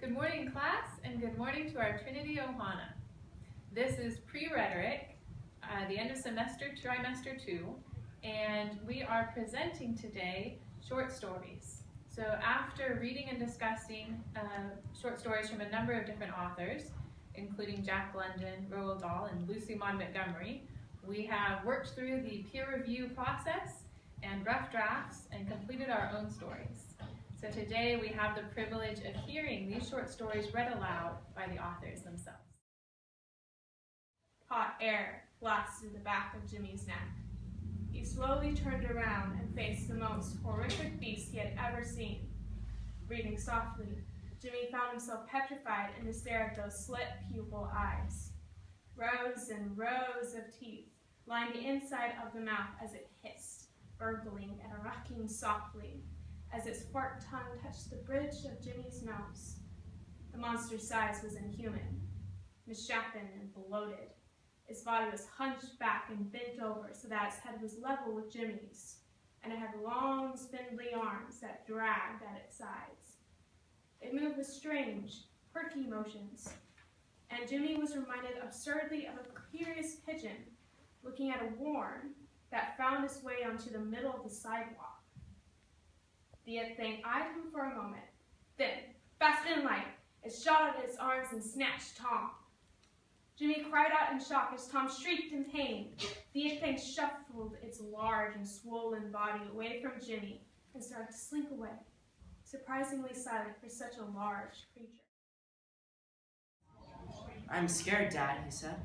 Good morning, class, and good morning to our Trinity Ohana. This is PreRhetoric, the end of semester, trimester 2, and we are presenting today short stories. So after reading and discussing short stories from a number of different authors, including Jack London, Roald Dahl, and Lucy Maud Montgomery, we have worked through the peer review process and rough drafts and completed our own stories. So today we have the privilege of hearing these short stories read aloud by the authors themselves. Hot air blasted the back of Jimmy's neck. He slowly turned around and faced the most horrific beast he had ever seen. Breathing softly, Jimmy found himself petrified in the stare of those slit pupil eyes. Rows and rows of teeth lined the inside of the mouth as it hissed, gurgling and rocking softly, as its forked tongue touched the bridge of Jimmy's nose. The monster's size was inhuman, misshapen and bloated. Its body was hunched back and bent over so that its head was level with Jimmy's, and it had long, spindly arms that dragged at its sides. It moved with strange, quirky motions, and Jimmy was reminded absurdly of a curious pigeon looking at a worm that found its way onto the middle of the sidewalk. The thing eyed him for a moment. Then, fast and light, it shot out its arms and snatched Tom. Jimmy cried out in shock as Tom shrieked in pain. The thing shuffled its large and swollen body away from Jimmy and started to slink away, surprisingly silent for such a large creature. "I'm scared, Dad," he said.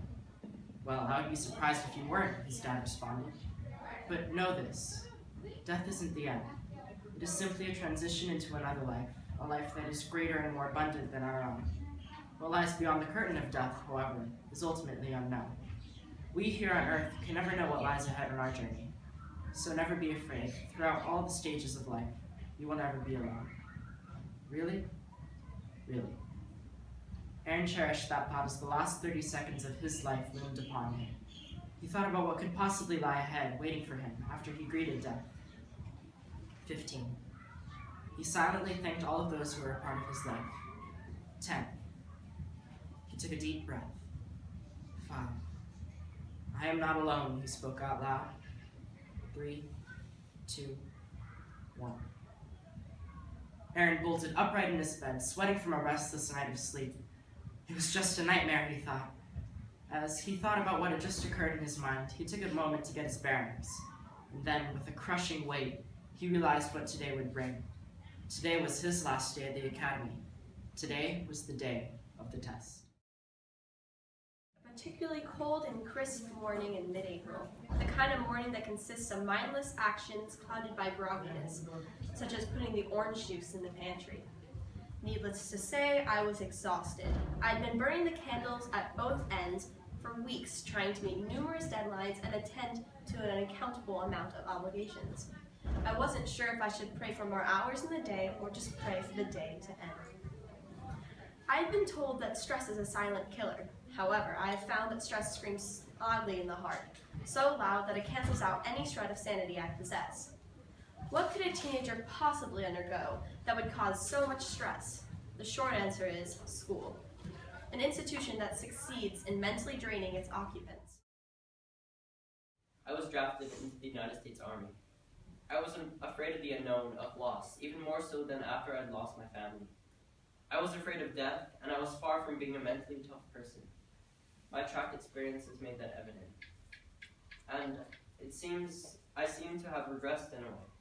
"Well, I would be surprised if you weren't," his dad responded. "But know this, death isn't the end. It is simply a transition into another life, a life that is greater and more abundant than our own. What lies beyond the curtain of death, however, is ultimately unknown. We here on Earth can never know what lies ahead on our journey. So never be afraid. Throughout all the stages of life, you will never be alone." Really? Really. Aaron cherished that thought as the last 30 seconds of his life loomed upon him. He thought about what could possibly lie ahead, waiting for him after he greeted death. 15. He silently thanked all of those who were a part of his life. 10. He took a deep breath. 5. "I am not alone," he spoke out loud. 3, 2, 1. Aaron bolted upright in his bed, sweating from a restless night of sleep. It was just a nightmare, he thought. As he thought about what had just occurred in his mind, he took a moment to get his bearings. And then, with a crushing weight, he realized what today would bring. Today was his last day at the academy. Today was the day of the test. A particularly cold and crisp morning in mid-April, the kind of morning that consists of mindless actions clouded by grogginess, such as putting the orange juice in the pantry. Needless to say, I was exhausted. I'd been burning the candles at both ends for weeks, trying to meet numerous deadlines and attend to an uncountable amount of obligations. I wasn't sure if I should pray for more hours in the day or just pray for the day to end. I had been told that stress is a silent killer. However, I have found that stress screams loudly in the heart, so loud that it cancels out any shred of sanity I possess. What could a teenager possibly undergo that would cause so much stress? The short answer is school, an institution that succeeds in mentally draining its occupants. I was drafted into the United States Army. I was afraid of the unknown, of loss, even more so than after I'd lost my family. I was afraid of death, and I was far from being a mentally tough person. My track experiences made that evident. And I seem to have regressed in a way.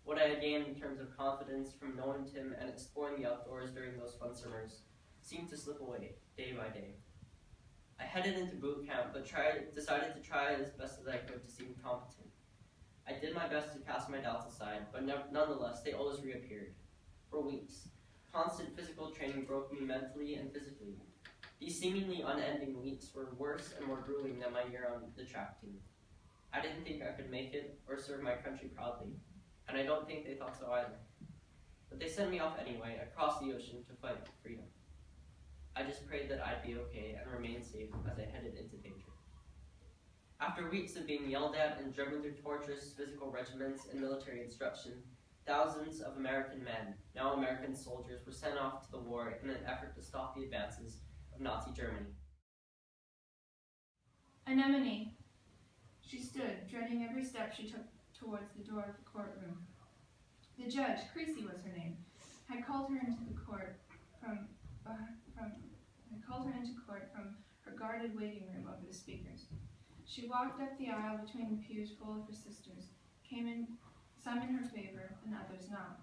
What I had gained in terms of confidence from knowing Tim and exploring the outdoors during those fun summers seemed to slip away day by day. I headed into boot camp, but decided to try as best as I could to seem competent. I did my best to cast my doubts aside, but nonetheless, they always reappeared. For weeks, constant physical training broke me mentally and physically. These seemingly unending weeks were worse and more grueling than my year on the track team. I didn't think I could make it or serve my country proudly, and I don't think they thought so either. But they sent me off anyway, across the ocean to fight for freedom. I just prayed that I'd be okay and remain safe as I headed into danger. After weeks of being yelled at and driven through torturous physical regimens and military instruction, Thousands of American men, now American soldiers, were sent off to the war in an effort to stop the advances of Nazi Germany. Anemone. She stood, dreading every step she took towards the door of the courtroom. The judge, Creasy was her name, had called her into the court from her guarded waiting room over the speakers. She walked up the aisle between the pews full of her sisters, some in her favor and others not.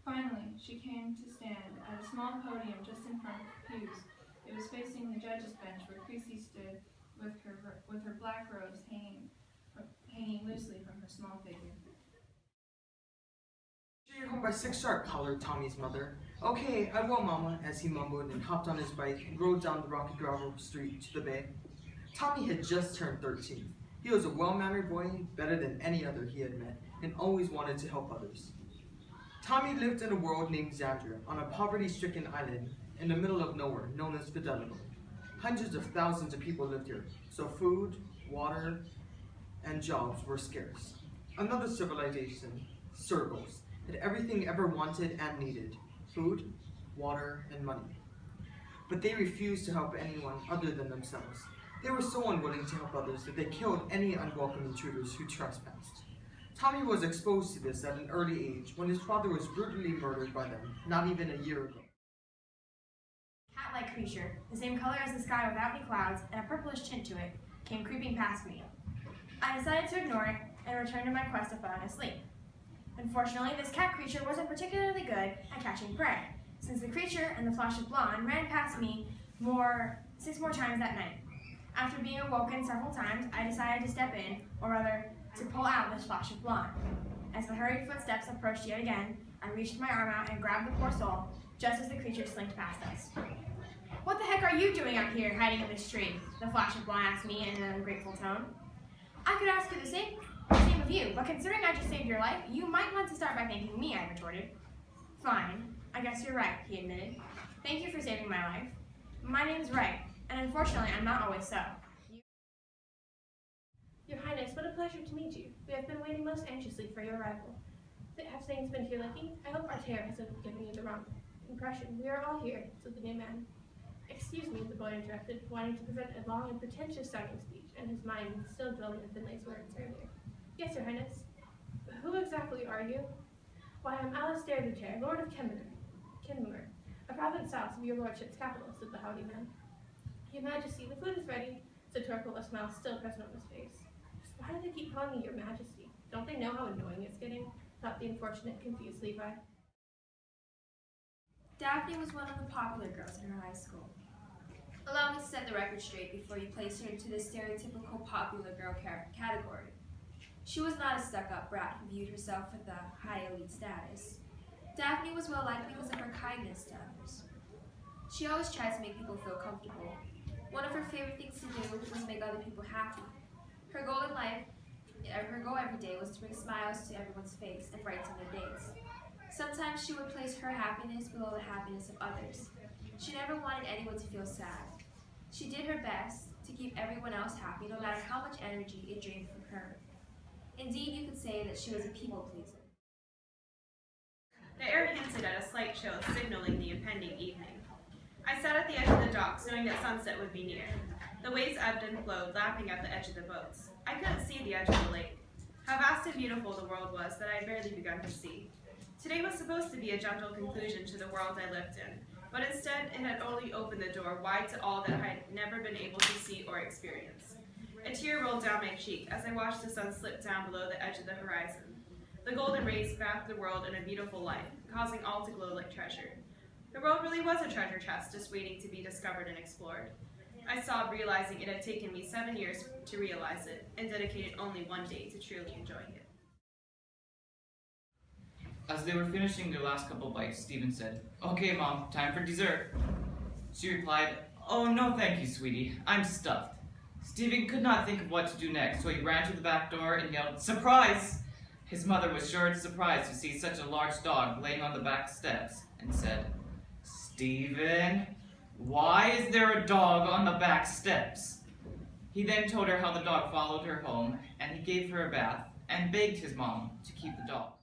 Finally, she came to stand at a small podium just in front of the pews. It was facing the judge's bench where Creasy stood with her black robes hanging loosely from her small figure. You're home by 6 sharp, hollered Tommy's mother. Okay, I will, Mama, as he mumbled and hopped on his bike and rode down the rocky gravel street to the bay. Tommy had just turned 13. He was a well-mannered boy, better than any other he had met, and always wanted to help others. Tommy lived in a world named Xandra, on a poverty-stricken island in the middle of nowhere, known as Fidelity. Hundreds of thousands of people lived here, so food, water, and jobs were scarce. Another civilization, Circles, had everything ever wanted and needed: food, water, and money. But they refused to help anyone other than themselves. They were so unwilling to help others that they killed any unwelcome intruders who trespassed. Tommy was exposed to this at an early age when his father was brutally murdered by them not even a year ago. Cat-like creature, the same color as the sky without any clouds and a purplish tint to it, came creeping past me. I decided to ignore it and return to my quest of falling asleep. Unfortunately, this cat creature wasn't particularly good at catching prey, since the creature and the flash of blonde ran past me 6 more times that night. After being awoken several times, I decided to step in, or rather, to pull out this flash of blonde. As the hurried footsteps approached yet again, I reached my arm out and grabbed the poor soul, just as the creature slinked past us. "What the heck are you doing out here, hiding in this tree?" the flash of blonde asked me in an ungrateful tone. "I could ask you the same of you, but considering I just saved your life, you might want to start by thanking me," I retorted. "Fine, I guess you're right," he admitted. "Thank you for saving my life. My name's Wright, and unfortunately I'm not always so." Your Highness, what a pleasure to meet you. We have been waiting most anxiously for your arrival. Have things been to your liking? I hope our tale hasn't given you the wrong impression. We are all here," said the new man. "Excuse me," the boy interrupted, wanting to present a long and pretentious sounding speech, and his mind still dwelling on Finlay's words earlier. "Yes, Your Highness. Who exactly are you?" "Why, I'm Alistair the Chair, Lord of Kenmure, a province south of your lordship's capital," said the haughty man. "Your Majesty, the food is ready," said Torquil, a smile still present on his face. "Why do they keep calling me Your Majesty? Don't they know how annoying it's getting?" thought the unfortunate, confused Levi. Daphne was one of the popular girls in her high school. Allow me to set the record straight before you place her into the stereotypical popular girl category. She was not a stuck-up brat who viewed herself with a high elite status. Daphne was well liked because of her kindness to others. She always tried to make people feel comfortable. One of her favorite things to do was make other people happy. Her goal every day was to bring smiles to everyone's face and brighten their days. Sometimes she would place her happiness below the happiness of others. She never wanted anyone to feel sad. She did her best to keep everyone else happy, no matter how much energy it drained from her. Indeed, you could say that she was a people pleaser. The air hinted at a slight chill, signaling the impending evening. I sat at the edge of the docks, knowing that sunset would be near. The waves ebbed and flowed, lapping at the edge of the boats. I couldn't see the edge of the lake. How vast and beautiful the world was that I had barely begun to see. Today was supposed to be a gentle conclusion to the world I lived in, but instead it had only opened the door wide to all that I had never been able to see or experience. A tear rolled down my cheek as I watched the sun slip down below the edge of the horizon. The golden rays bathed the world in a beautiful light, causing all to glow like treasure. The world really was a treasure chest just waiting to be discovered and explored. I sobbed, realizing it had taken me 7 years to realize it, and dedicated only one day to truly enjoying it. As they were finishing their last couple bites, Stephen said, "Okay, Mom, time for dessert." She replied, "Oh, no thank you, sweetie. I'm stuffed." Stephen could not think of what to do next, so he ran to the back door and yelled, "Surprise!" His mother was sure and surprised to see such a large dog laying on the back steps, and said, "Stephen, why is there a dog on the back steps?" He then told her how the dog followed her home, and he gave her a bath, and begged his mom to keep the dog.